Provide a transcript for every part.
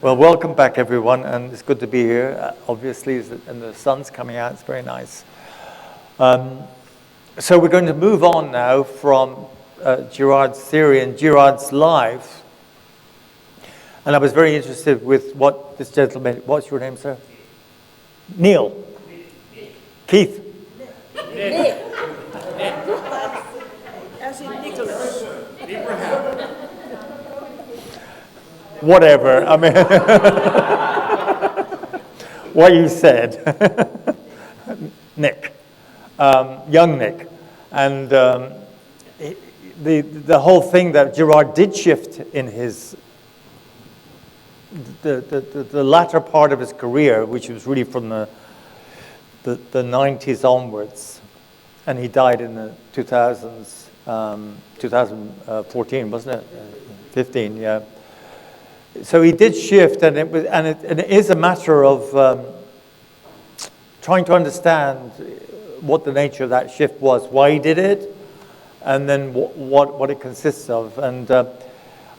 Well, welcome back, everyone, and it's good to be here. Obviously, and the sun's coming out. It's very nice. So we're going to move on now from Girard's theory and Girard's life. And I was very interested with what this gentleman, what's your name, sir? Neil. Keith. Nick. As in Nicholas. Whatever, I mean, what you said. Nick, young Nick. And the whole thing that Girard did shift in his, the latter part of his career, which was really from the 90s onwards, and he died in the 2000s, 2014, wasn't it? 15, yeah. So he did shift, and it is a matter of trying to understand what the nature of that shift was, why he did it, and then what it consists of. And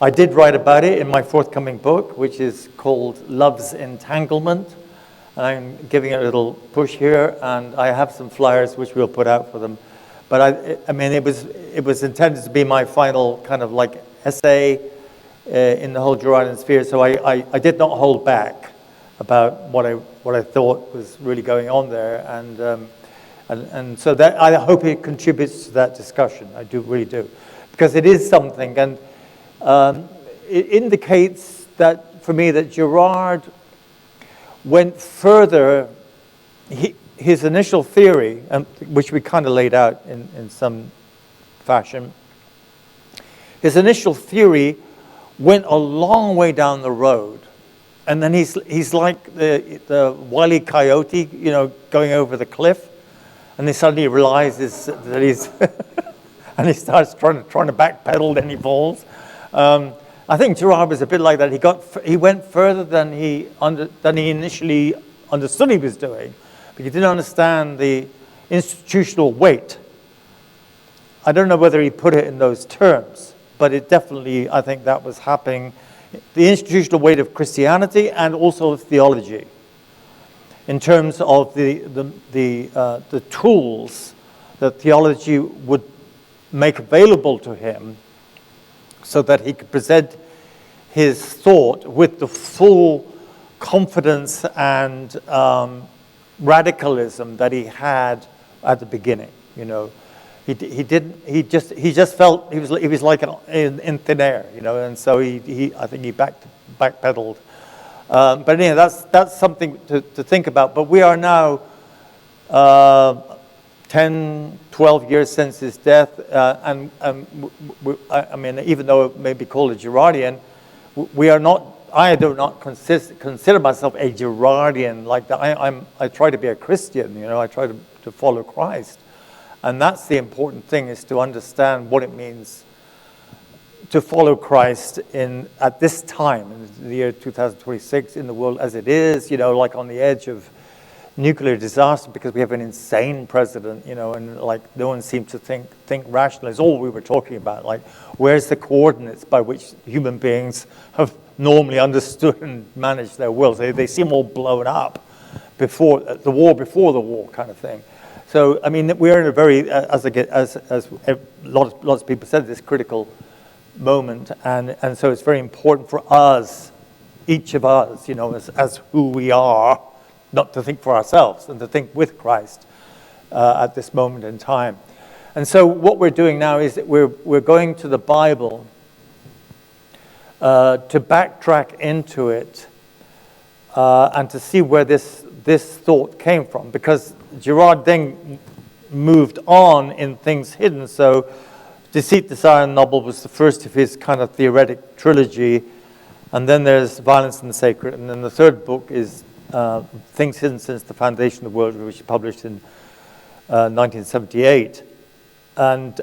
I did write about it in my forthcoming book, which is called Love's Entanglement. And I'm giving it a little push here, and I have some flyers which we'll put out for them. But I mean, it was intended to be my final kind of like essay in the whole Girardian sphere, so I did not hold back about what I thought was really going on there, and so that I hope it contributes to that discussion. I really do, because it is something, and it indicates that for me that Girard went further. His initial theory, which we kind of laid out in some fashion, his initial theory went a long way down the road, and then he's like the Wile E. Coyote, you know, going over the cliff, and he suddenly realizes that he's and he starts trying to backpedal, then he falls. I think Girard was a bit like that. He went further than he initially understood he was doing, but he didn't understand the institutional weight. I don't know whether he put it in those terms, but it definitely, I think that was happening. The institutional weight of Christianity and also of theology, in terms of the tools that theology would make available to him, so that he could present his thought with the full confidence and radicalism that he had at the beginning. You know, he just felt he was like in thin air, you know, and so I think he backpedaled. But anyway, that's something to think about. But we are now 10, 12 years since his death, and I mean, even though it may be called a Girardian, we are not. I do not consider myself a Girardian like that. I try to be a Christian, you know. I try to follow Christ. And that's the important thing, is to understand what it means to follow Christ at this time, in the year 2026, in the world as it is, you know, like on the edge of nuclear disaster, because we have an insane president, you know, and like no one seems to think rationally. It's all we were talking about, like where's the coordinates by which human beings have normally understood and managed their wills. They seem all blown up before the war kind of thing. So, I mean, we're in a very, as lots of people said, this critical moment, and so it's very important for us, each of us, you know, as who we are, not to think for ourselves and to think with Christ at this moment in time. And so what we're doing now is that we're going to the Bible to backtrack into it and to see where this thought came from, because Girard then moved on in Things Hidden. So Deceit, Desire, and Noble was the first of his kind of theoretic trilogy, and then there's Violence and the Sacred, and then the third book is Things Hidden Since the Foundation of the World, which he published in 1978. And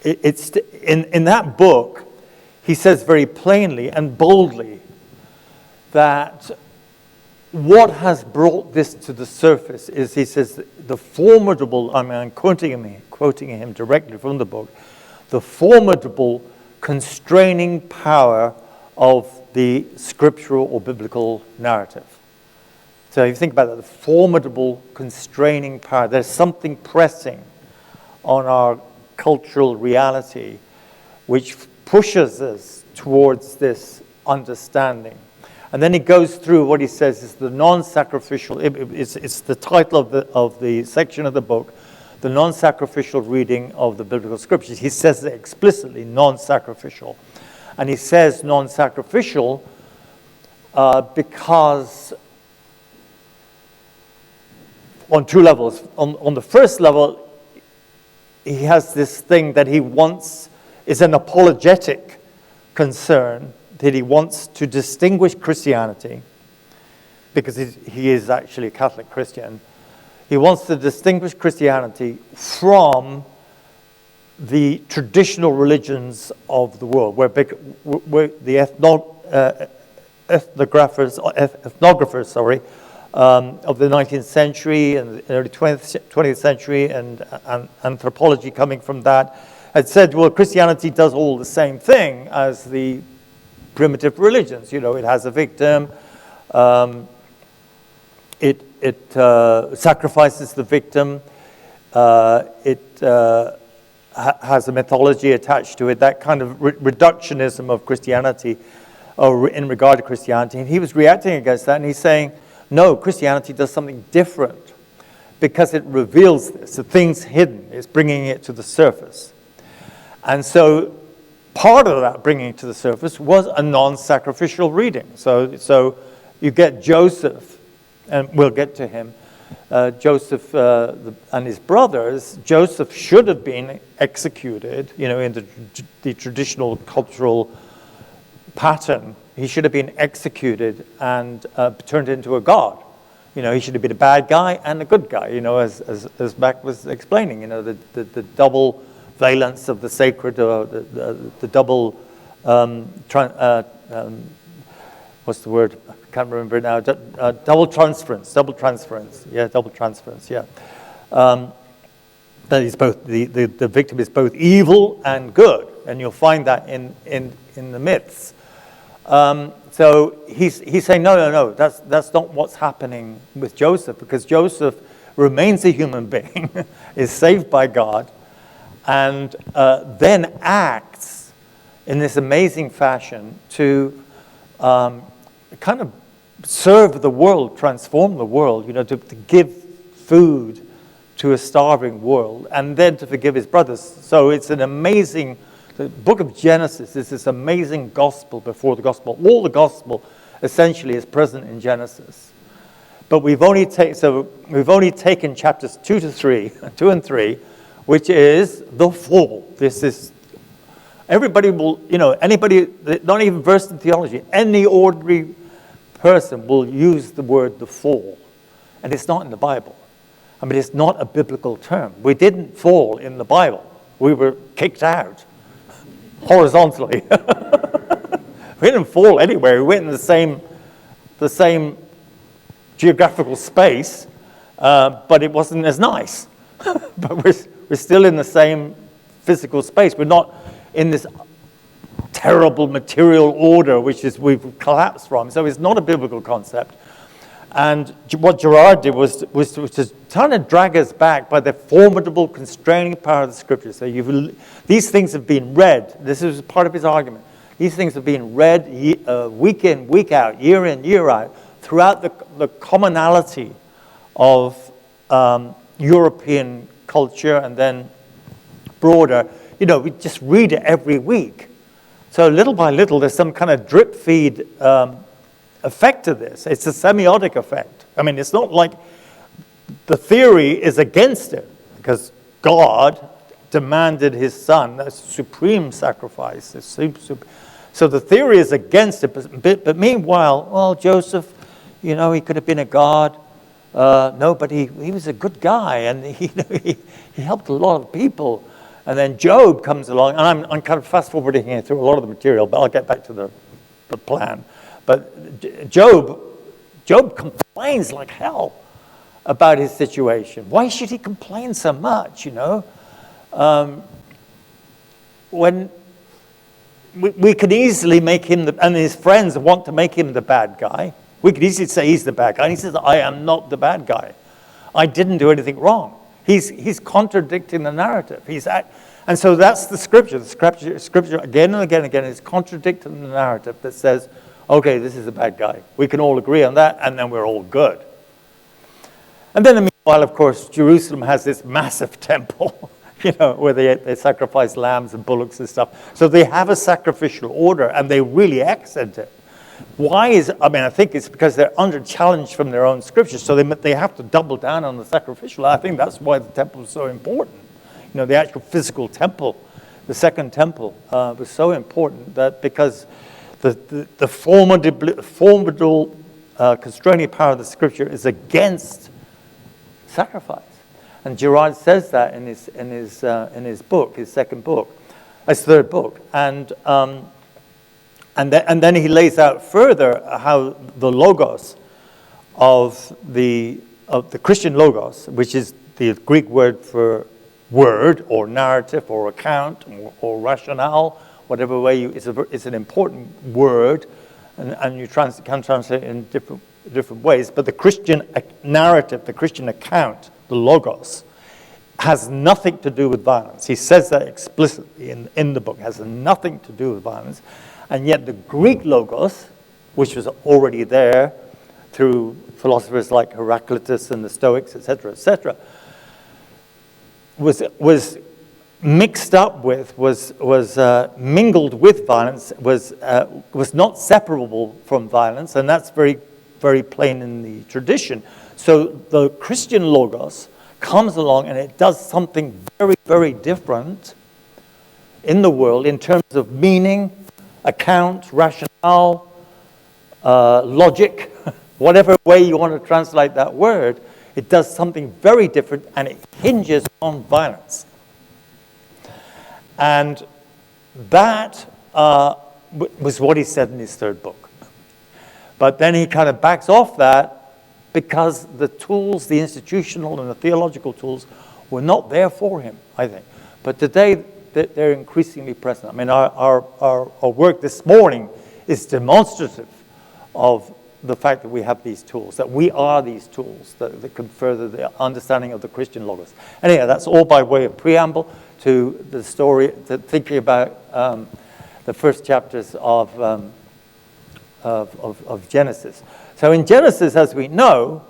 it's in that book, he says very plainly and boldly that what has brought this to the surface is, he says, the formidable, I'm quoting him directly from the book, the formidable constraining power of the scriptural or biblical narrative. So if you think about it, the formidable constraining power, there's something pressing on our cultural reality which pushes us towards this understanding. And then he goes through what he says is the non-sacrificial, it's the title of the section of the book, the non-sacrificial reading of the biblical scriptures. He says it explicitly, non-sacrificial. And he says non-sacrificial because on two levels. On the first level, he has this thing that he wants, is an apologetic concern, that he wants to distinguish Christianity, because he is actually a Catholic Christian. He wants to distinguish Christianity from the traditional religions of the world, where the ethnographers of the 19th century and the early 20th century and anthropology coming from that had said, well, Christianity does all the same thing as the primitive religions. You know, it has a victim, it sacrifices the victim, it has a mythology attached to it, that kind of reductionism of Christianity, or in regard to Christianity. And he was reacting against that, and he's saying, no, Christianity does something different because it reveals this. The thing's hidden. It's bringing it to the surface. And so part of that bringing it to the surface was a non-sacrificial reading. So you get Joseph, and we'll get to him, Joseph and his brothers. Joseph should have been executed, you know, in the traditional cultural pattern. He should have been executed and turned into a god. You know, he should have been a bad guy and a good guy, you know, as Mac was explaining, you know, the double valence of the sacred, or the double, what's the word? I can't remember it now. Double transference. Yeah, double transference, yeah. That is both, the victim is both evil and good, and you'll find that in the myths. So he's saying, no, that's not what's happening with Joseph, because Joseph remains a human being, is saved by God, and then acts in this amazing fashion to kind of serve the world, transform the world, you know, to give food to a starving world, and then to forgive his brothers. So it's an amazing, the book of Genesis is this amazing gospel before the gospel. All the gospel essentially is present in Genesis. But we've only taken chapters 2 and 3, which is the fall. This is, everybody will, you know, anybody, not even versed in theology, any ordinary person will use the word the fall. And it's not in the Bible. I mean, it's not a biblical term. We didn't fall in the Bible. We were kicked out horizontally. We didn't fall anywhere. We went in the same geographical space, but it wasn't as nice. But we're still in the same physical space. We're not in this terrible material order which is we've collapsed from. So it's not a biblical concept. And what Gerard did was to try to drag us back by the formidable constraining power of the Scriptures. So these things have been read. This is part of his argument. These things have been read week in, week out, year in, year out, throughout the commonality of European culture, and then broader. You know, we just read it every week. So little by little, there's some kind of drip feed effect to this. It's a semiotic effect. I mean, it's not like the theory is against it, because God demanded his son, a supreme sacrifice. So the theory is against it, but meanwhile, well, Joseph, you know, he could have been a god. No, but he was a good guy, and he helped a lot of people. And then Job comes along, and I'm kind of fast-forwarding here through a lot of the material, but I'll get back to the plan. But Job complains like hell about his situation. Why should he complain so much, you know? When we could easily make him, and his friends want to make him the bad guy. We could easily say he's the bad guy. And he says, I am not the bad guy. I didn't do anything wrong. He's contradicting the narrative. And so that's the scripture. The scripture again and again and again is contradicting the narrative that says, okay, this is a bad guy. We can all agree on that, and then we're all good. And then, meanwhile, of course, Jerusalem has this massive temple, where they sacrifice lambs and bullocks and stuff. So they have a sacrificial order, and they really accent it. Why I think it's because they're under challenge from their own scriptures, so they have to double down on the sacrificial. I think that's why the temple is so important. The actual physical temple, the second temple, was so important that because the formidable constraining power of the scripture is against sacrifice. And Girard says that in his book, his second book, his third book, and then he lays out further how the logos of the Christian logos, which is the Greek word for word or narrative or account or rationale, whatever way it's an important word, and you can translate it in different ways. But the Christian narrative, the Christian account, the logos, has nothing to do with violence. He says that explicitly in the book, has nothing to do with violence. And yet the Greek logos, which was already there through philosophers like Heraclitus and the Stoics, etc., was mixed up with, was mingled with violence, was not separable from violence, and that's very, very plain in the tradition. So the Christian logos comes along and it does something very, very different in the world in terms of meaning, account, rationale, logic, whatever way you want to translate that word. It does something very different, and it hinges on violence. And that was what he said in his third book. But then he kind of backs off that because the tools, the institutional and the theological tools, were not there for him, I think. But today, they're increasingly present. I mean, our work this morning is demonstrative of the fact that we have these tools, that we are these tools that can further the understanding of the Christian logos. Anyhow, that's all by way of preamble to the story, to thinking about the first chapters of Genesis. So in Genesis, as we know,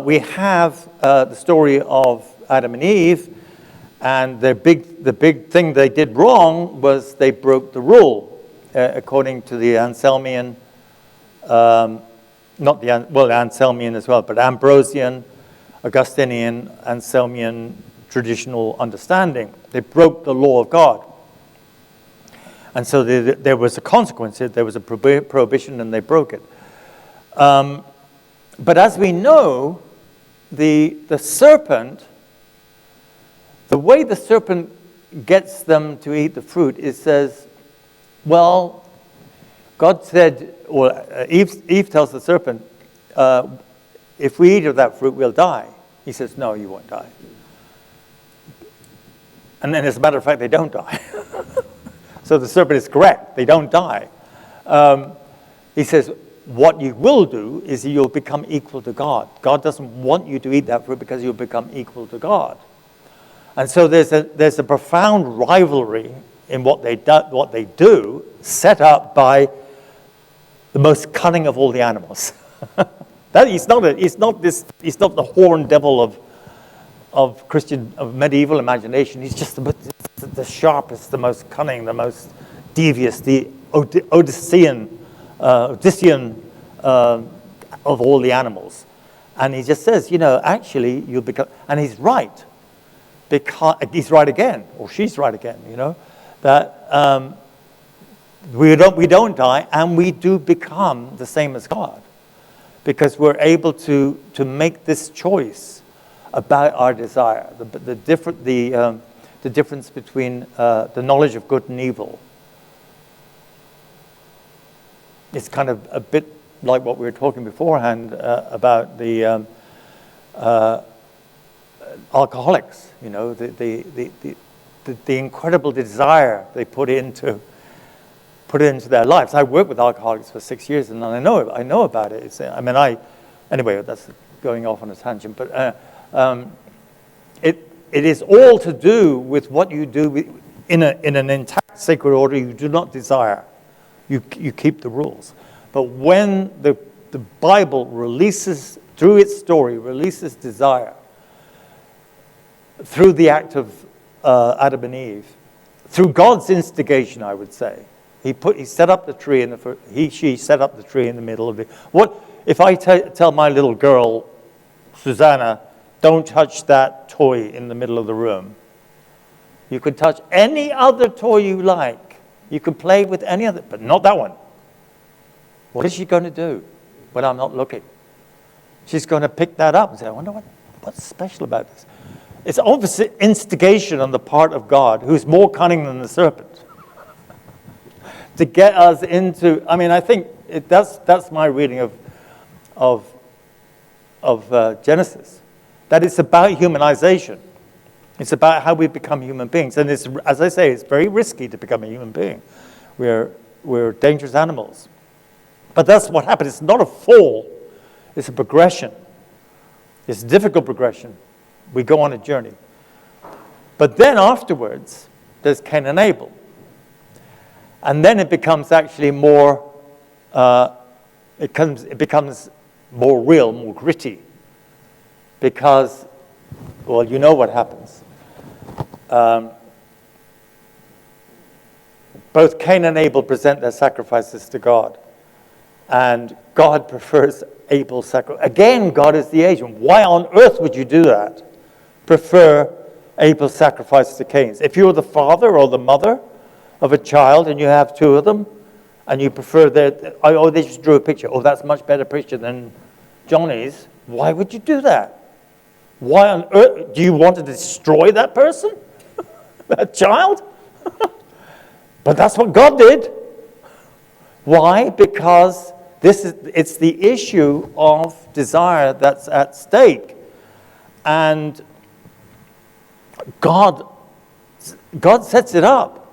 we have the story of Adam and Eve, and the big thing they did wrong was they broke the rule, according to the Anselmian, Anselmian as well, but Ambrosian, Augustinian, Anselmian traditional understanding. They broke the law of God. And so there was a consequence. There was a prohibition, and they broke it. But as we know, the serpent, the way the serpent gets them to eat the fruit, it says, well, God said, or Eve tells the serpent, if we eat of that fruit, we'll die. He says, no, you won't die. And then, as a matter of fact, they don't die. So the serpent is correct. They don't die. He says, what you will do is you'll become equal to God. God doesn't want you to eat that fruit because you'll become equal to God. And so there's a profound rivalry in what they do, set up by the most cunning of all the animals. He's not the horned devil of medieval imagination. He's just the sharpest, the most cunning, the most devious, the Odyssean of all the animals. And he just says, actually you'll become, and he's right. Because he's right again, or she's right again, that we don't die, and we do become the same as God, because we're able to make this choice about our desire, the difference between the knowledge of good and evil. It's kind of a bit like what we were talking beforehand about the alcoholics. the incredible desire they put into their lives. I worked with alcoholics for 6 years, and I know about it. Anyway, that's going off on a tangent, but it is all to do with what you do in an intact sacred order. You do not desire. You keep the rules. But when the Bible releases, through its story, releases desire through the act of Adam and Eve, through God's instigation, I would say. He set up the tree she set up the tree in the middle of it. What if I tell my little girl, Susanna, don't touch that toy in the middle of the room? You can touch any other toy you like. You can play with any other, but not that one. What is she going to do when I'm not looking? She's going to pick that up and say, I wonder what's special about this. It's obviously instigation on the part of God, who's more cunning than the serpent, to get us into. I think that's my reading of Genesis. That it's about humanization. It's about how we become human beings, and it's, as I say, it's very risky to become a human being. We're dangerous animals, but that's what happened. It's not a fall; it's a progression. It's a difficult progression. We go on a journey. But then afterwards, there's Cain and Abel. And then it becomes actually more, it becomes more real, more gritty. Because, well, you know what happens. Both Cain and Abel present their sacrifices to God. And God prefers Abel's sacrifice. Again, God is the agent. Why on earth would you do that? Prefer Abel's sacrifice to Cain's. If you're the father or the mother of a child and you have two of them, and you prefer that, oh, they just drew a picture. Oh, that's a much better picture than Johnny's. Why would you do that? Why on earth? Do you want to destroy that person? That child? But that's what God did. Why? Because it's the issue of desire that's at stake. And God sets it up.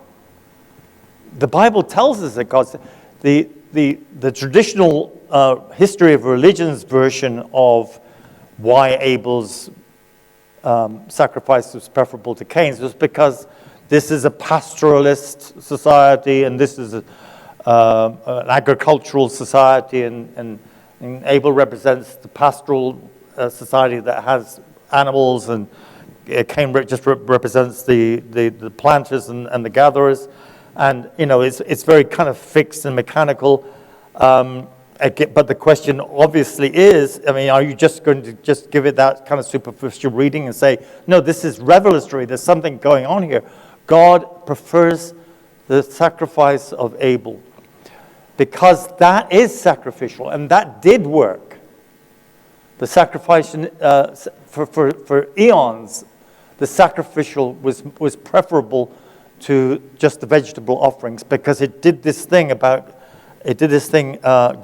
The Bible tells us that the traditional history of religion's version of why Abel's sacrifice was preferable to Cain's was because this is a pastoralist society and this is an agricultural society, and Abel represents the pastoral society that has animals, and Cain just represents the planters and the gatherers, and it's very kind of fixed and mechanical. But the question obviously is, are you just going to just give it that kind of superficial reading and say, no, this is revelatory, there's something going on here? God prefers the sacrifice of Abel because that is sacrificial, and that did work. The sacrifice for eons, the sacrificial was preferable to just the vegetable offerings, because it did this thing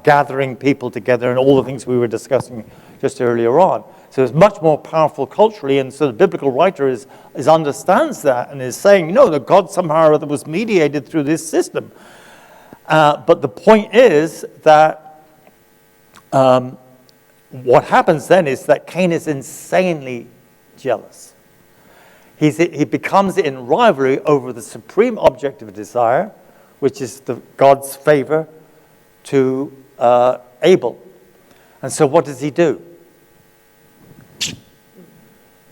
gathering people together and all the things we were discussing just earlier on. So it's much more powerful culturally, and so the biblical writer understands that and is saying, no, that God somehow or other was mediated through this system. But the point is that what happens then is that Cain is insanely jealous. He becomes in rivalry over the supreme object of desire, which is God's favor to Abel. And so what does he do?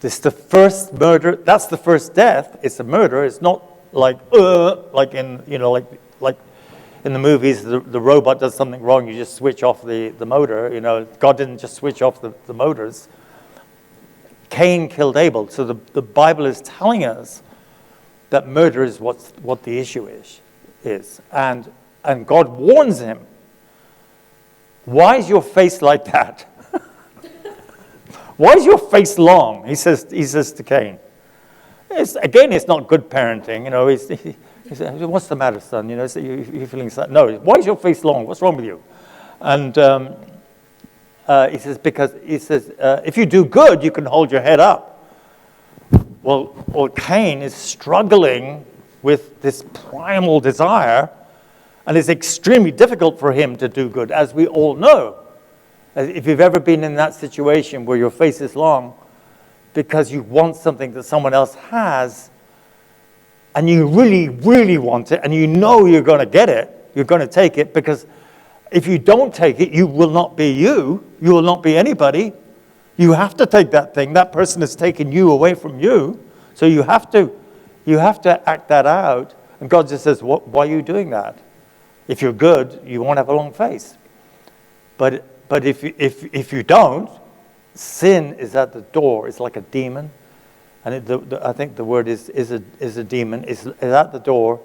This is the first murder. That's the first death. It's a murder. It's not like in the movies, the robot does something wrong, you just switch off the motor. God didn't just switch off the motors. Cain killed Abel. So the Bible is telling us that murder is what the issue is. And God warns him. Why is your face like that? Why is your face long? He says to Cain. It's not good parenting. He said, what's the matter, son? You're feeling sad. No, why is your face long? What's wrong with you? And he says, if you do good, you can hold your head up. Well, Cain is struggling with this primal desire, and it's extremely difficult for him to do good, as we all know. If you've ever been in that situation where your face is long because you want something that someone else has, and you really, really want it, and you know you're going to get it, you're going to take it, because if you don't take it, you will not be you will not be anybody. You have to take that thing. That person has taken you away from you, so you have to act that out. And God just says, why are you doing that? If you're good, you won't have a long face. But if you don't, sin is at the door. It's like a demon, and I think the word is a demon. Is at the door.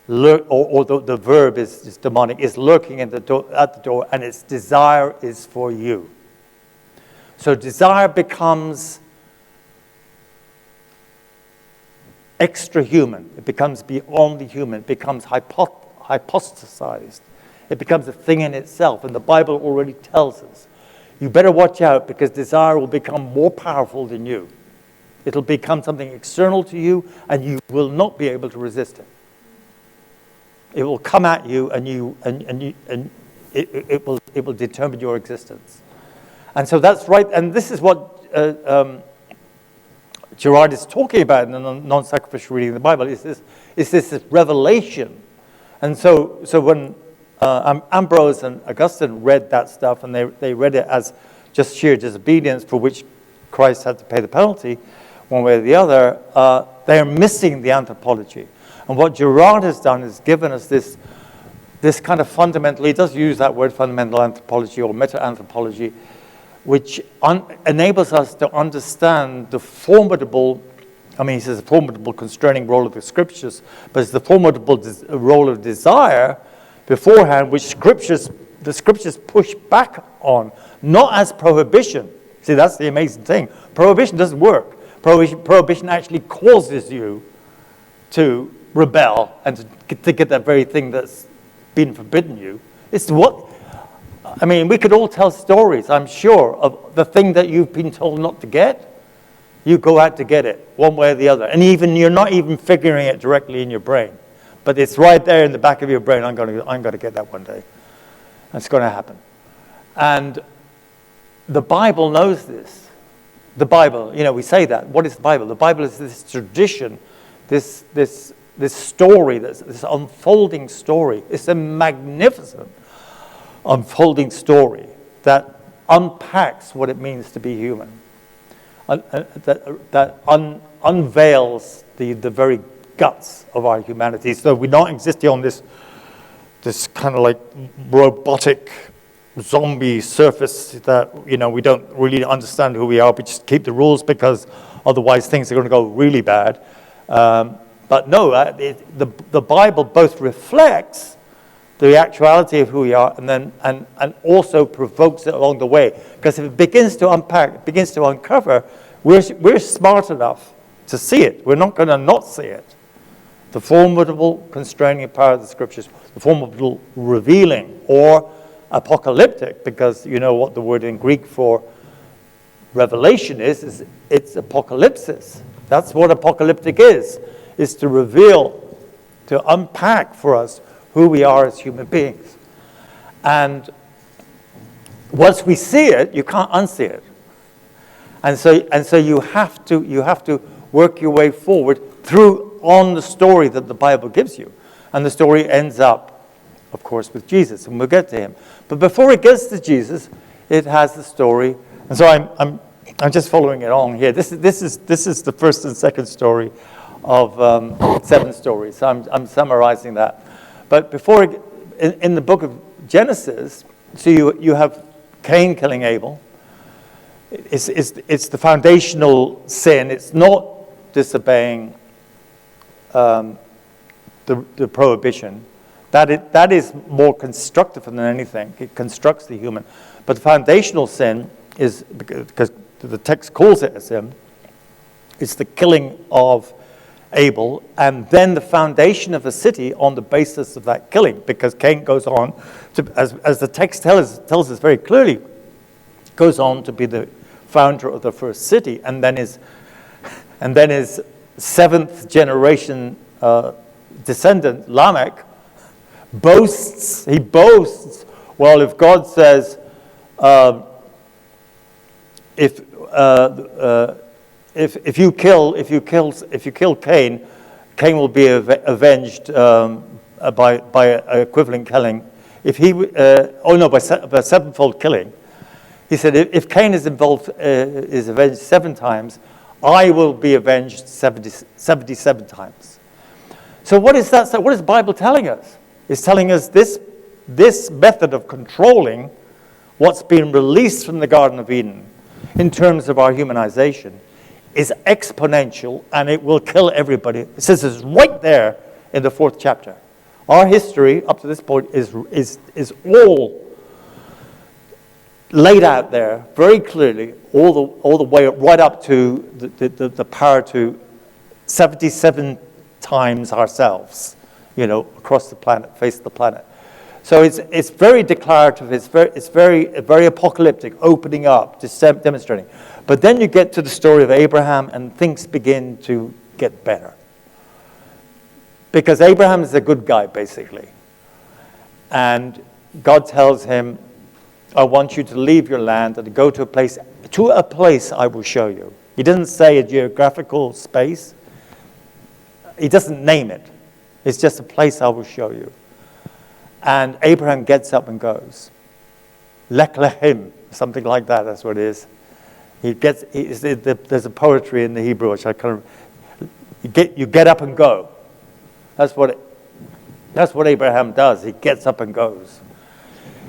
Or the verb is demonic. Is lurking at the door, and its desire is for you. So desire becomes extra human. It becomes beyond the human. It becomes hypostasized. It becomes a thing in itself. And the Bible already tells us, you better watch out, because desire will become more powerful than you. It'll become something external to you, and you will not be able to resist it. It will come at you, and it will determine your existence. And so that's right, and this is what Gerard is talking about in the non-sacrificial reading of the Bible. Is this revelation? And so when Ambrose and Augustine read that stuff, and they read it as just sheer disobedience for which Christ had to pay the penalty, one way or the other, they are missing the anthropology. And what Gerard has done is given us this kind of fundamental, he does use that word, fundamental anthropology or meta-anthropology, which enables us to understand the formidable, he says the formidable constraining role of the Scriptures, but it's the formidable role of desire beforehand, which the Scriptures push back on, not as prohibition. See, that's the amazing thing. Prohibition doesn't work. Prohibition actually causes you to rebel and to get that very thing that's been forbidden you. It's what, we could all tell stories, I'm sure, of the thing that you've been told not to get. You go out to get it, one way or the other. And you're not even figuring it directly in your brain. But it's right there in the back of your brain, I'm going to get that one day. It's going to happen. And the Bible knows this. The Bible, we say that. What is the Bible? The Bible is this tradition, this story, this unfolding story. It's a magnificent unfolding story that unpacks what it means to be human. That unveils the very guts of our humanity. So we're not existing on this kind of like robotic zombie surface that, we don't really understand who we are. We just keep the rules because otherwise things are going to go really bad. But no, the Bible both reflects the actuality of who we are and also provokes it along the way. Because if it begins to unpack, it begins to uncover, we're smart enough to see it. We're not going to not see it. The formidable constraining power of the Scriptures, the formidable revealing, or apocalyptic, because you know what the word in Greek for revelation is it's apocalypsis. That's what apocalyptic is to reveal, to unpack for us who we are as human beings. And once we see it, you can't unsee it. And so you have to work your way forward on the story that the Bible gives you. And the story ends up, of course, with Jesus, and we'll get to him. But before it gets to Jesus, it has the story. And so I'm just following it on here. This is the first and second story of 7 stories. So I'm summarizing that. But in the book of Genesis, so you have Cain killing Abel. It's the foundational sin. It's not disobeying the prohibition. That is more constructive than anything. It constructs the human. But the foundational sin is, because the text calls it a sin, it's the killing of Abel, and then the foundation of a city on the basis of that killing, because Cain goes on to, as the text tells us very clearly, goes on to be the founder of the first city, and then is And then his seventh generation descendant, Lamech, boasts. He boasts. Well, if God says, if you kill Cain, Cain will be avenged by equivalent killing. By sevenfold killing. He said, if Cain is avenged 7 times, I will be avenged 77 times. So what is that? So what is the Bible telling us? It's telling us this method of controlling what's been released from the Garden of Eden in terms of our humanization is exponential, and it will kill everybody. It says it's right there in the 4th chapter. Our history up to this point is all laid out there very clearly, all the way right up to the power to 77 times ourselves, across the planet, face of the planet. So it's very declarative. It's very apocalyptic, opening up, just demonstrating. But then you get to the story of Abraham, and things begin to get better. Because Abraham is a good guy, basically. And God tells him, I want you to leave your land and to go to a place I will show you. He doesn't say a geographical space. He doesn't name it. It's just a place I will show you. And Abraham gets up and goes. Lech Lechem, something like that, that's what it is. There's a poetry in the Hebrew, which I kind of, you get up and go. That's what Abraham does. He gets up and goes.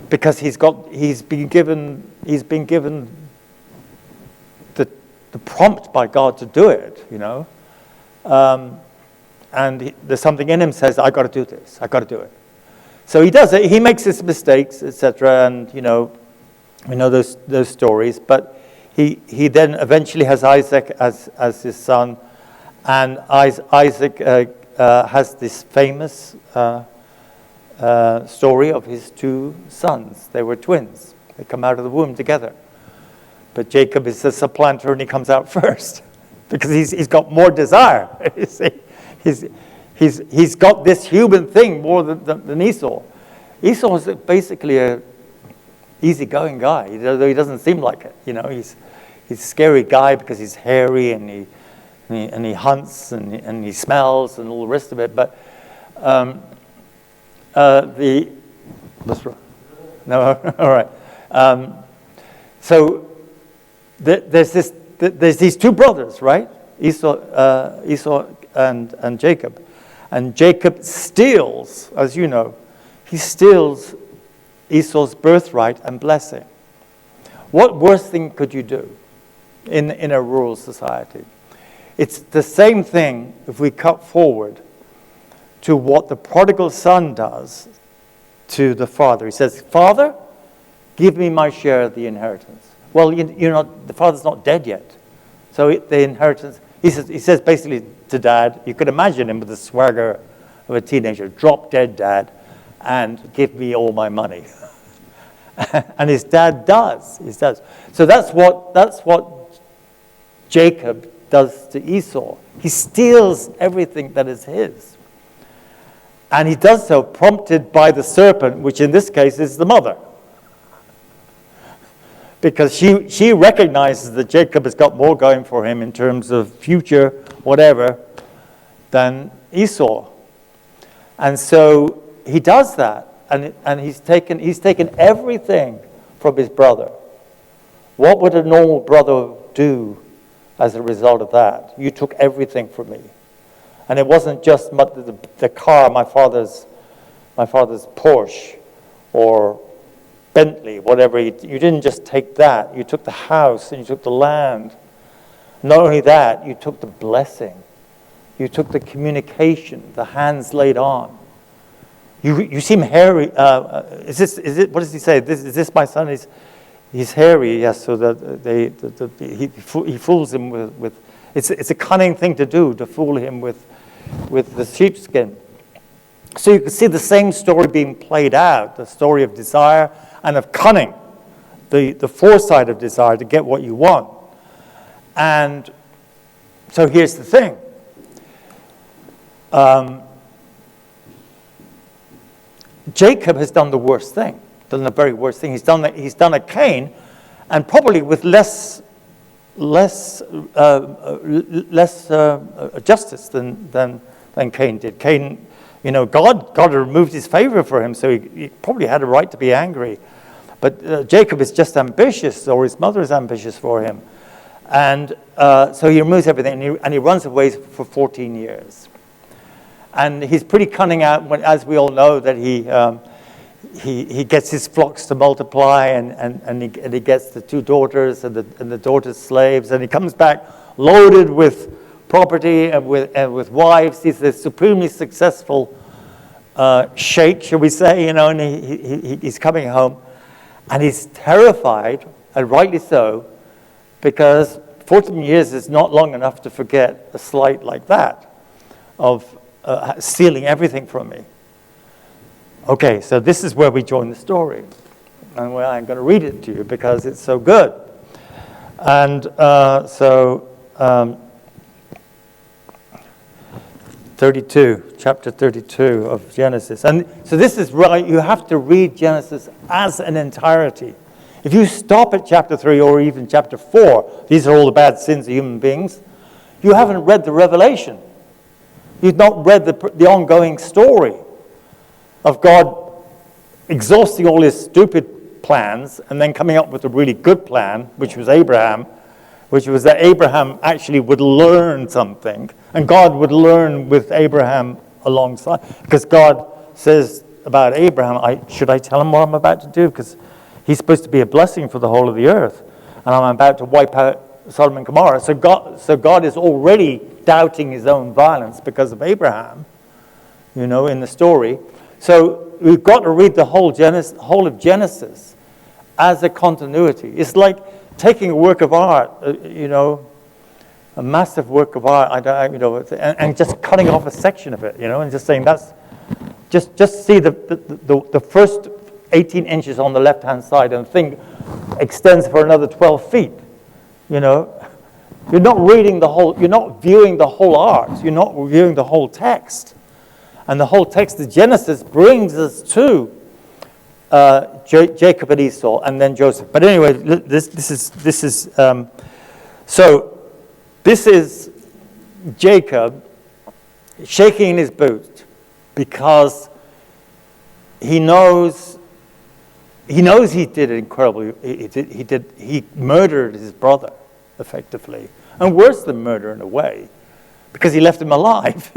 Because he's been given the prompt by God to do it, and there's something in him says, I got to do this. I got to do it. So he does it. He makes his mistakes, etc. And we know those stories. But he then eventually has Isaac as his son, and Isaac has this famous story of his 2 sons. They were twins. They come out of the womb together. But Jacob is the supplanter, and he comes out first because he's got more desire. You see, he's got this human thing more than Esau. Esau is basically a easygoing guy, though he doesn't seem like it. He's a scary guy because he's hairy and he hunts and he smells and all the rest of it. But what's wrong? No, all right. So there's these 2 brothers, right? Esau and Jacob. And Jacob steals, as you know, he steals Esau's birthright and blessing. What worse thing could you do in a rural society? It's the same thing if we cut forward to what the prodigal son does to the father. He says, Father, give me my share of the inheritance. Well, the father's not dead yet. So the inheritance, he says basically to dad, you could imagine him with the swagger of a teenager, drop dead dad, and give me all my money. And his dad does. So that's what Jacob does to Esau. He steals everything that is his. And he does so prompted by the serpent, which in this case is the mother. Because she recognizes that Jacob has got more going for him in terms of future, whatever, than Esau. And so he does that. And he's taken everything from his brother. What would a normal brother do as a result of that? You took everything from me. And it wasn't just the car, my father's Porsche or Bentley, whatever. You didn't just take that. You took the house and you took the land. Not only that, you took the blessing. You took the communication, the hands laid on. You seem hairy. What does he say? Is this my son? He's hairy. Yes. So that he fools him with. It's a cunning thing to do, to fool him with the sheepskin. So you can see the same story being played out, the story of desire and of cunning, the foresight of desire to get what you want. And So here's the thing. Jacob has done the worst thing, done the very worst thing. He's done a Cain, and probably with less justice than Cain did. Cain, God removed his favor for him, so he probably had a right to be angry. But Jacob is just ambitious, or his mother is ambitious for him. And so he removes everything, and he runs away for 14 years. And he's pretty cunning out, as we all know, that he gets his flocks to multiply, and he gets the 2 daughters and the daughters' slaves, and he comes back loaded with property and with wives. He's the supremely successful sheikh, shall we say, and he's coming home, and he's terrified, and rightly so, because 14 years is not long enough to forget a slight like that of stealing everything from me. Okay, so this is where we join the story. And I'm going to read it to you because it's so good. And 32, chapter 32 of Genesis. And so this is right, you have to read Genesis as an entirety. If you stop at chapter 3 or even chapter 4, these are all the bad sins of human beings, you haven't read the Revelation. You've not read the ongoing story of God exhausting all his stupid plans and then coming up with a really good plan, which was Abraham, which was that Abraham actually would learn something, and God would learn with Abraham alongside. Because God says about Abraham, should I tell him what I'm about to do? Because he's supposed to be a blessing for the whole of the earth, and I'm about to wipe out Sodom and Gomorrah. So God is already doubting his own violence because of Abraham, in the story. So we've got to read the whole of Genesis as a continuity. It's like taking a work of art, a massive work of art, and just cutting off a section of it, and just saying just see the first 18 inches on the left-hand side, and the thing extends for another 12 feet. You're not reading the whole, you're not viewing the whole art, you're not viewing the whole text. And the whole text of Genesis brings us to Jacob and Esau, and then Joseph. But anyway, this is Jacob shaking in his boot because he knows he did incredible. He murdered his brother, effectively, and worse than murder in a way, because he left him alive,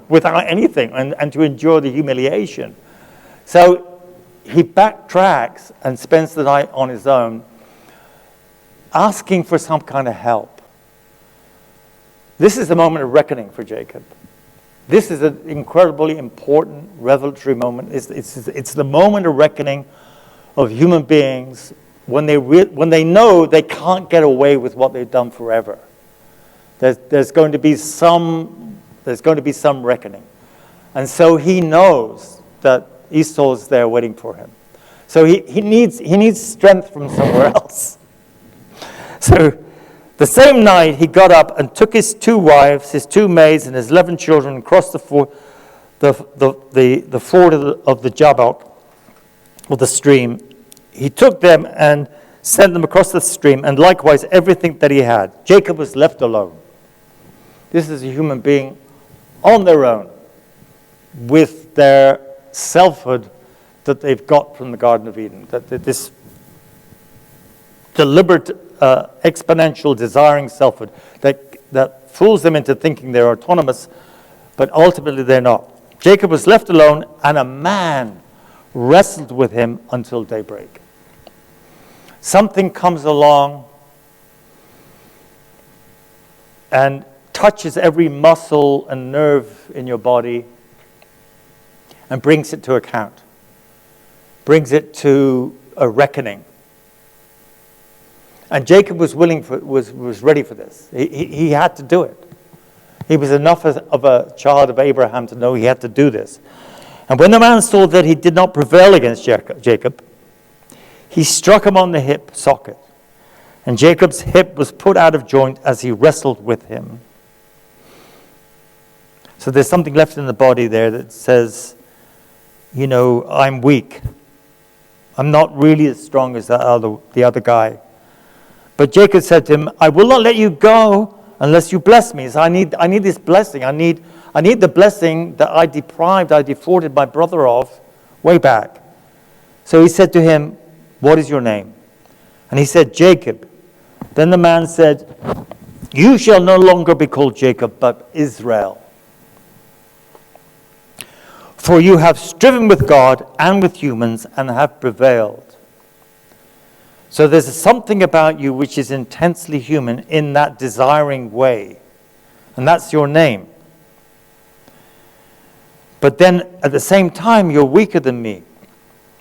without anything, and to endure the humiliation. So he backtracks and spends the night on his own, asking for some kind of help. This is a moment of reckoning for Jacob. This is an incredibly important revelatory moment. It's the moment of reckoning of human beings when they know they can't get away with what they've done forever. There's going to be some reckoning. And so he knows that Esau's there waiting for him. So he needs strength from somewhere else. So the same night he got up and took his 2 wives, his 2 maids, and his 11 children and crossed the ford of the Jabbok, or the stream. He took them and sent them across the stream, and likewise everything that he had. Jacob was left alone. This is a human being on their own with their selfhood that they've got from the Garden of Eden. That this deliberate, exponential, desiring selfhood that fools them into thinking they're autonomous, but ultimately they're not. Jacob was left alone, and a man wrestled with him until daybreak. Something comes along and touches every muscle and nerve in your body and brings it to account, brings it to a reckoning. And Jacob was ready for this. He had to do it. He was enough of a child of Abraham to know he had to do this. And when the man saw that he did not prevail against Jacob, he struck him on the hip socket. And Jacob's hip was put out of joint as he wrestled with him. So there's something left in the body there that says, I'm weak. I'm not really as strong as the other guy. But Jacob said to him, I will not let you go unless you bless me. So I need this blessing. I need the blessing that I defrauded my brother of way back. So he said to him, what is your name? And he said, Jacob. Then the man said, you shall no longer be called Jacob, but Israel. For you have striven with God and with humans and have prevailed. So there's something about you which is intensely human in that desiring way. And that's your name. But then at the same time, you're weaker than me,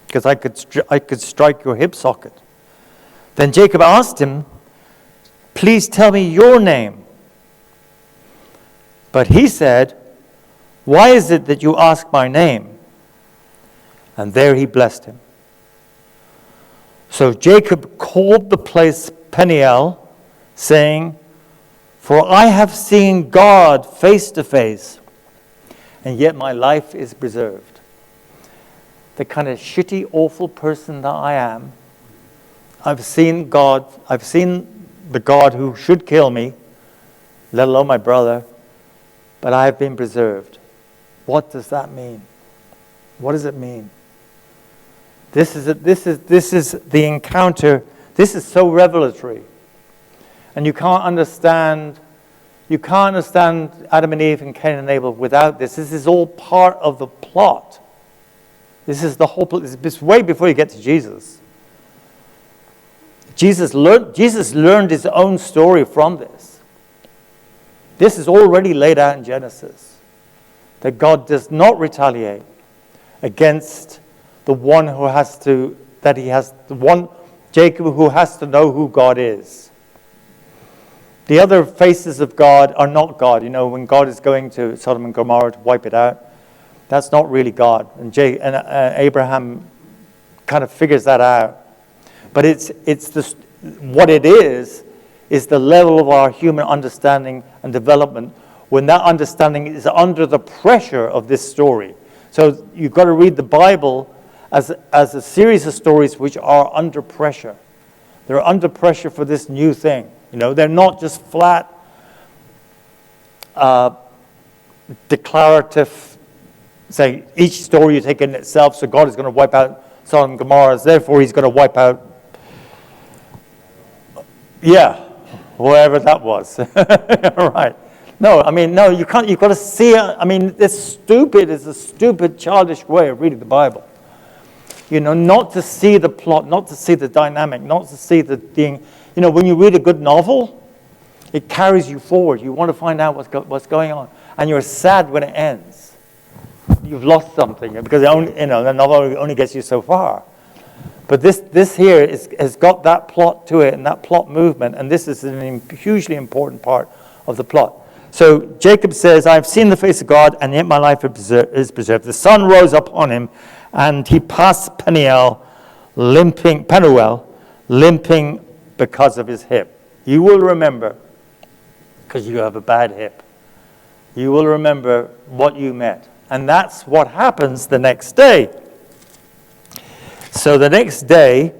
because I could strike your hip socket. Then Jacob asked him, please tell me your name. But he said, why is it that you ask my name? And there he blessed him. So Jacob called the place Peniel, saying, for I have seen God face to face, and yet my life is preserved. The kind of shitty, awful person that I am, I've seen God, I've seen the God who should kill me, let alone my brother, but I have been preserved. What does that mean? What does it mean? This is the encounter. This is so revelatory. And you can't understand Adam and Eve and Cain and Abel without this. This is all part of the plot. This is the whole plot. It's way before you get to Jesus. Jesus learned his own story from this. This is already laid out in Genesis. That God does not retaliate against the one who has to, Jacob who has to know who God is. The other faces of God are not God. When God is going to Sodom and Gomorrah to wipe it out, that's not really God. And Abraham kind of figures that out. But what it is the level of our human understanding and development when that understanding is under the pressure of this story. So you've got to read the Bible as a series of stories which are under pressure. They're under pressure for this new thing. They're not just flat, declarative, say each story you take in itself, so God is going to wipe out Sodom and Gomorrah, therefore he's going to wipe out, whoever that was. Right. No, you can't. You've got to see it. It's a stupid, childish way of reading the Bible. Not to see the plot, not to see the dynamic, not to see the thing. When you read a good novel, it carries you forward. You want to find out what's going on. And you're sad when it ends. You've lost something because the novel only gets you so far. But this here has got that plot to it and that plot movement, and this is a hugely important part of the plot. So Jacob says, I've seen the face of God, and yet my life is preserved. The sun rose upon him, and he passed Peniel, limping because of his hip. You will remember, because you have a bad hip, you will remember what you met. And that's what happens the next day. So the next day,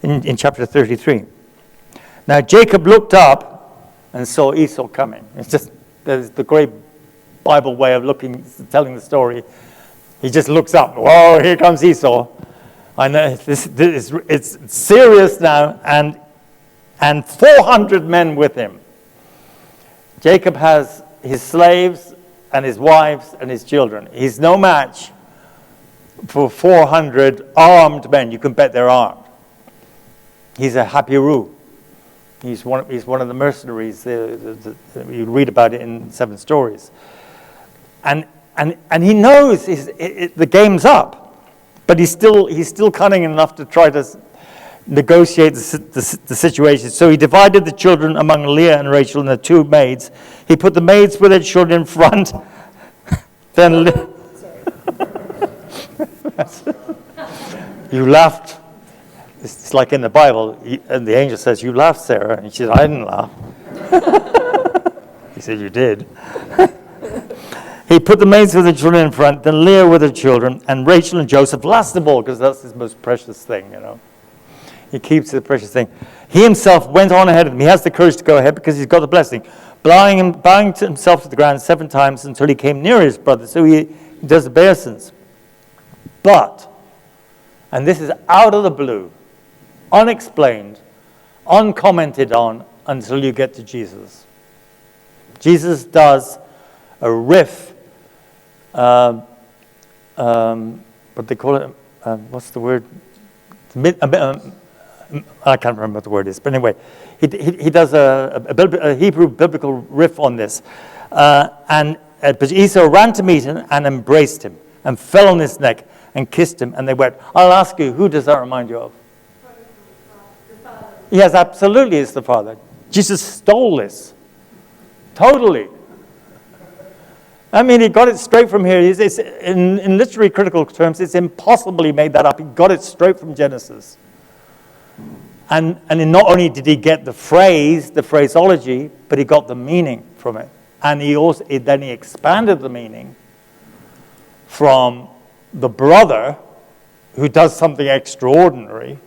in chapter 33. Now Jacob looked up and saw Esau coming. There's the great Bible way of telling the story. He just looks up. Whoa, here comes Esau. I know it's serious now, and 400 men with him. Jacob has his slaves and his wives and his children. He's no match for 400 armed men. You can bet they're armed. He's a Hapiru. He's one of the mercenaries. You read about it in 7 stories. And he knows the game's up, but he's still cunning enough to try to negotiate the situation. So he divided the children among Leah and Rachel and the 2 maids. He put the maids with their children in front. Then you laughed. It's like in the Bible, and the angel says, "You laughed, Sarah," and she said, "I didn't laugh." He said, "You did." He put the maids with the children in front, then Leah with her children, and Rachel and Joseph last of all, because that's his most precious thing, He keeps the precious thing. He himself went on ahead of them. He has the courage to go ahead because he's got the blessing. Bowing himself to the ground 7 times until he came near his brother. So he does obeisance. But, and this is out of the blue, unexplained, uncommented on until you get to Jesus. Jesus does a riff, what they call it, what's the word? I can't remember what the word is, but anyway, he does a Hebrew biblical riff on this. But Esau ran to meet him and embraced him and fell on his neck and kissed him, and they wept. I'll ask you, who does that remind you of? The Father. Yes, absolutely, it's the Father. Jesus stole this. Totally. I mean, he got it straight from here. It's in literary critical terms, it's impossible he made that up. He got it straight from Genesis. And not only did he get the phrase, the phraseology, but he got the meaning from it. And then he expanded the meaning from the brother who does something extraordinary.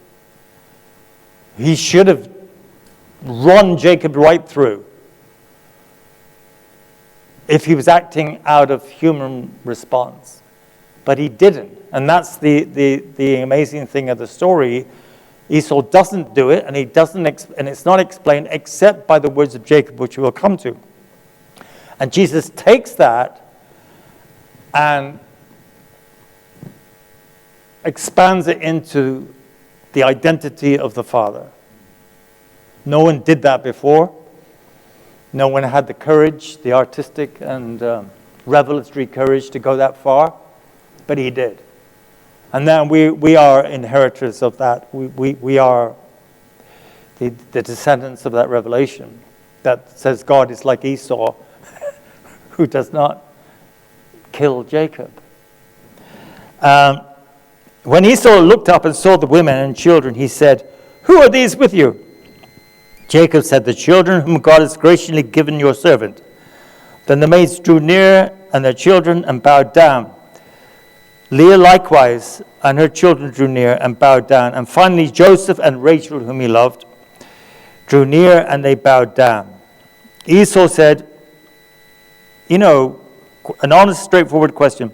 He should have run Jacob right through if he was acting out of human response. But he didn't. And that's the amazing thing of the story. Esau doesn't do it, and and it's not explained except by the words of Jacob, which we will come to. And Jesus takes that and expands it into the identity of the Father. No one did that before. No one had the courage, the artistic and revelatory courage to go that far, but he did. And then we are inheritors of that. We are the descendants of that revelation that says God is like Esau, who does not kill Jacob. When Esau looked up and saw the women and children, he said, "Who are these with you?" Jacob said, "The children whom God has graciously given your servant." Then the maids drew near and their children and bowed down. Leah likewise and her children drew near and bowed down. And finally Joseph and Rachel, whom he loved, drew near and they bowed down. Esau said, an honest, straightforward question.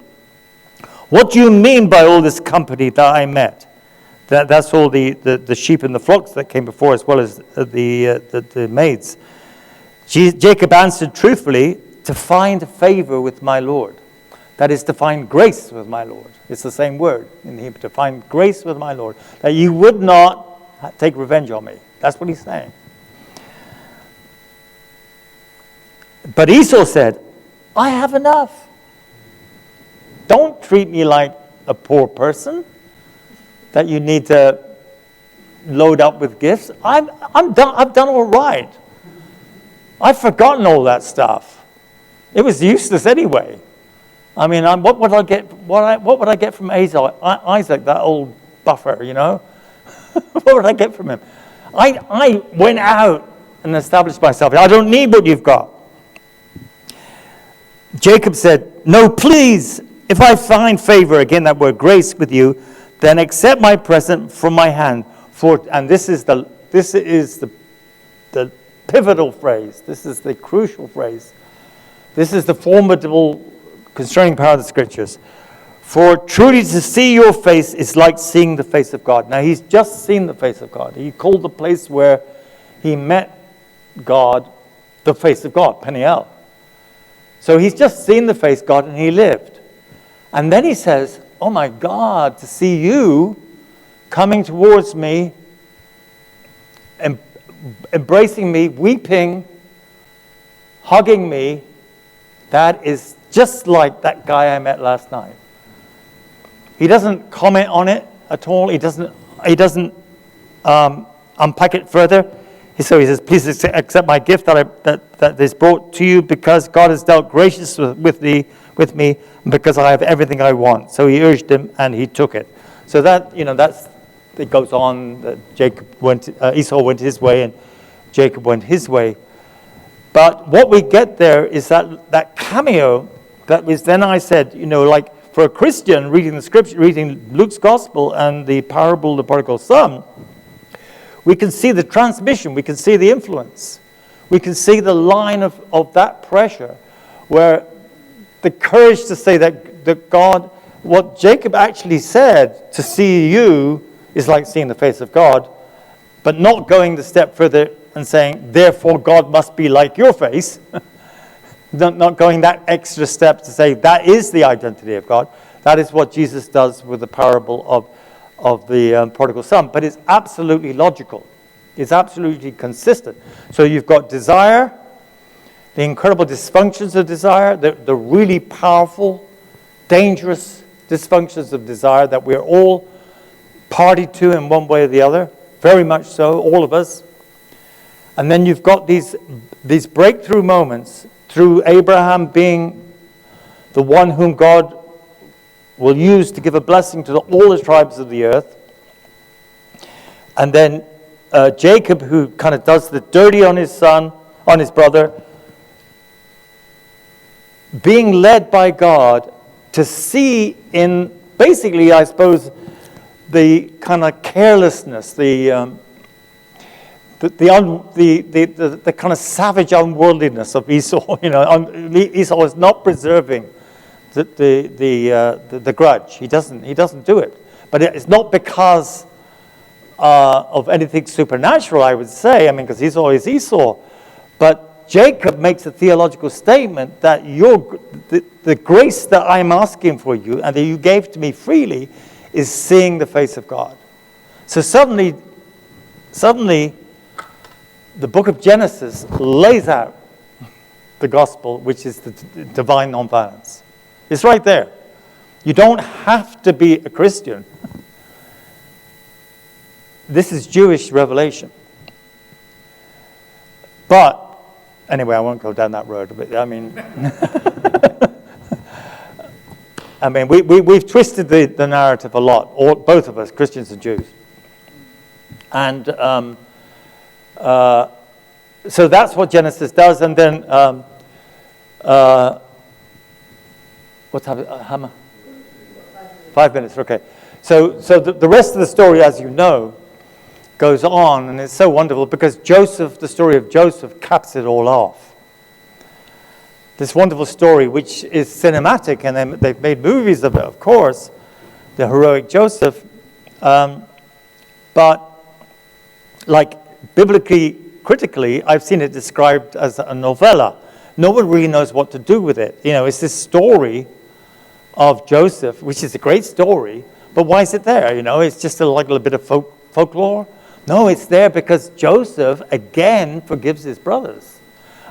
"What do you mean by all this company that I met?" That's all the sheep and the flocks that came before, as well as the maids. Jacob answered truthfully, "To find favor with my Lord." That is, to find grace with my Lord. It's the same word in Hebrew, to find grace with my Lord. That you would not take revenge on me. That's what he's saying. But Esau said, "I have enough. Don't treat me like a poor person that you need to load up with gifts. I'm done. I've done all right. I've forgotten all that stuff. It was useless anyway. I mean, what would I get? What would I get from Isaac, that old buffer? What would I get from him? I went out and established myself. I don't need what you've got." Jacob said, "No, please. If I find favor," again that word grace, "with you, then accept my present from my hand." And this is the pivotal phrase. This is the crucial phrase. This is the formidable, constraining power of the Scriptures. "For truly to see your face is like seeing the face of God." Now he's just seen the face of God. He called the place where he met God the face of God, Peniel. So he's just seen the face of God and he lived. And then he says, "Oh my God, to see you coming towards me, embracing me, weeping, hugging me, that is just like that guy I met last night." He doesn't comment on it at all. He doesn't unpack it further. So he says, "Please accept my gift that is brought to you, because God has dealt gracious with me, and because I have everything I want." So he urged him, and he took it. So that's it goes on that Esau went his way and Jacob went his way. But what we get there is that cameo that was, then I said, like for a Christian reading the scripture, reading Luke's gospel and the parable of the prodigal son, we can see the transmission, we can see the influence, we can see the line of that pressure, where the courage to say that God, what Jacob actually said, to see you is like seeing the face of God, but not going the step further and saying, therefore God must be like your face. Not going that extra step to say that is the identity of God. That is what Jesus does with the parable of the prodigal son. But it's absolutely logical. It's absolutely consistent. So you've got desire, the incredible dysfunctions of desire, the really powerful, dangerous dysfunctions of desire that we're all party to in one way or the other, very much so, all of us. And then you've got these breakthrough moments through Abraham being the one whom God will use to give a blessing to all the tribes of the earth. And then Jacob, who kind of does the dirty on his son, on his brother, being led by God to see in, basically, I suppose, the kind of carelessness, the kind of savage unworldliness of Esau. Esau is not preserving the grudge. He doesn't do it. But it's not because of anything supernatural, I would say. Because Esau is Esau. But Jacob makes a theological statement that the grace that I'm asking for you and that you gave to me freely is seeing the face of God. So suddenly, the book of Genesis lays out the gospel, which is the divine nonviolence. It's right there. You don't have to be a Christian. This is Jewish revelation. But, anyway, I won't go down that road. But, we've twisted the narrative a lot, both of us, Christians and Jews. And so that's what Genesis does. And then, what's happening? Hammer? 5 minutes, okay. So the rest of the story, as you know, goes on, and it's so wonderful because the story of Joseph caps it all off. This wonderful story, which is cinematic, and they've made movies of it, of course, the heroic Joseph. But, like, biblically, critically, I've seen it described as a novella. No one really knows what to do with it. It's this story of Joseph, which is a great story, but why is it there? It's just a little bit of folklore. No, it's there because Joseph, again, forgives his brothers.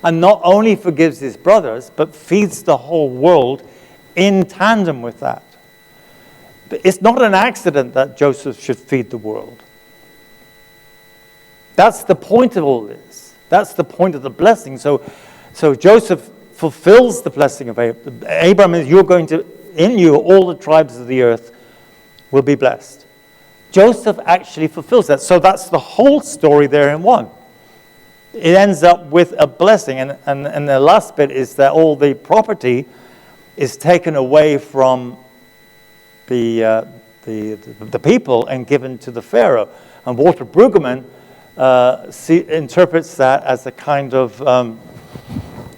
And not only forgives his brothers, but feeds the whole world in tandem with that. But it's not an accident that Joseph should feed the world. That's the point of all this. That's the point of the blessing. So Joseph fulfills the blessing of Abraham. Abraham is, in you, all the tribes of the earth will be blessed. Joseph actually fulfills that. So that's the whole story there in one. It ends up with a blessing. And the last bit is that all the property is taken away from the people and given to the Pharaoh. And Walter Brueggemann interprets that as a kind of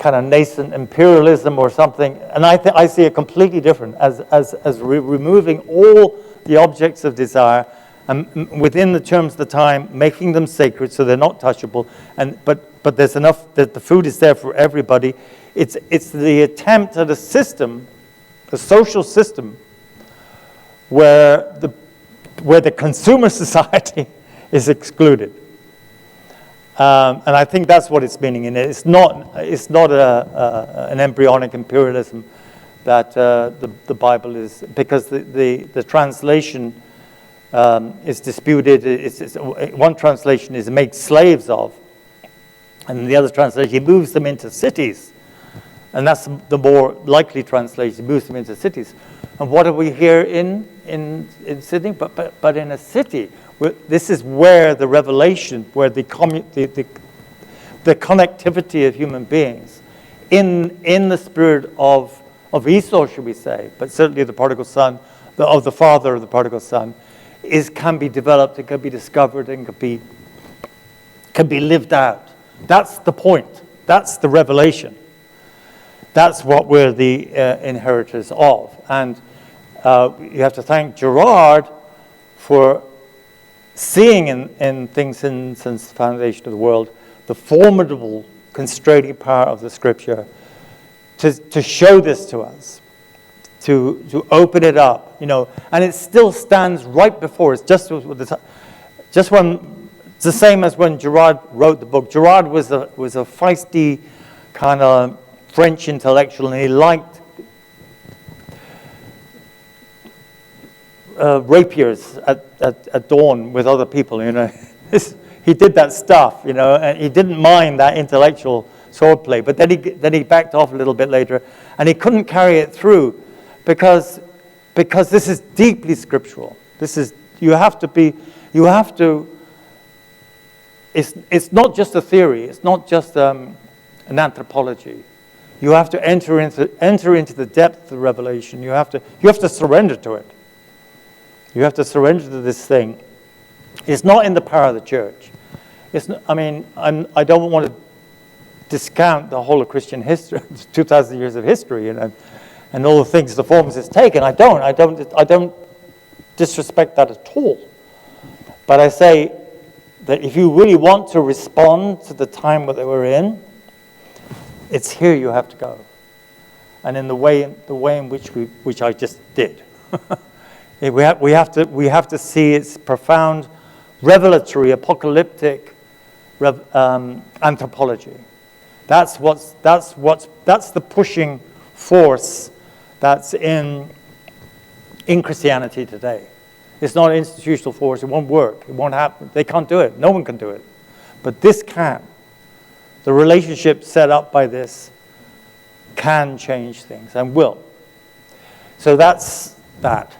nascent imperialism or something. And I see it completely different as removing all the objects of desire and within the terms of the time, making them sacred so they're not touchable. But there's enough that the food is there for everybody. It's the attempt at a system, a social system, where the consumer society is excluded. And I think that's what it's meaning in it. It's not an embryonic imperialism that the Bible is, because the translation is disputed. One translation is made slaves of, and the other translation, he moves them into cities. And that's the more likely translation, moves them into cities. And what are we here in Sydney? But in a city. This is where the revelation, where the connectivity of human beings, in the spirit of Esau, should we say, but certainly the prodigal son, of the father of the prodigal son, can be developed, it can be discovered, and can be lived out. That's the point. That's the revelation. That's what we're the inheritors of. And you have to thank Gerard for seeing in things since the foundation of the world the formidable constraining power of the Scripture to show this to us, to open it up, and it still stands right before us. Just when it's the same as when Gerard wrote the book. Gerard was a feisty kind of French intellectual, and he liked rapiers at dawn with other people. He did that stuff, and he didn't mind that intellectual swordplay. But then he backed off a little bit later, and he couldn't carry it through because this is deeply scriptural. You have to. It's not just a theory. It's not just an anthropology. You have to enter into the depth of the revelation. You have to surrender to it. You have to surrender to this thing. It's not in the power of the church. I don't want to discount the whole of Christian history, 2,000 years of history, and all the things, the forms it's taken. I don't disrespect that at all. But I say that if you really want to respond to the time that we're in, it's here you have to go, and in the way in which I just did. we have to see its profound, revelatory, apocalyptic anthropology. That's the pushing force that's in Christianity today. It's not an institutional force. It won't work. It won't happen. They can't do it. No one can do it. But this can. The relationship set up by this can change things and will. So that's that.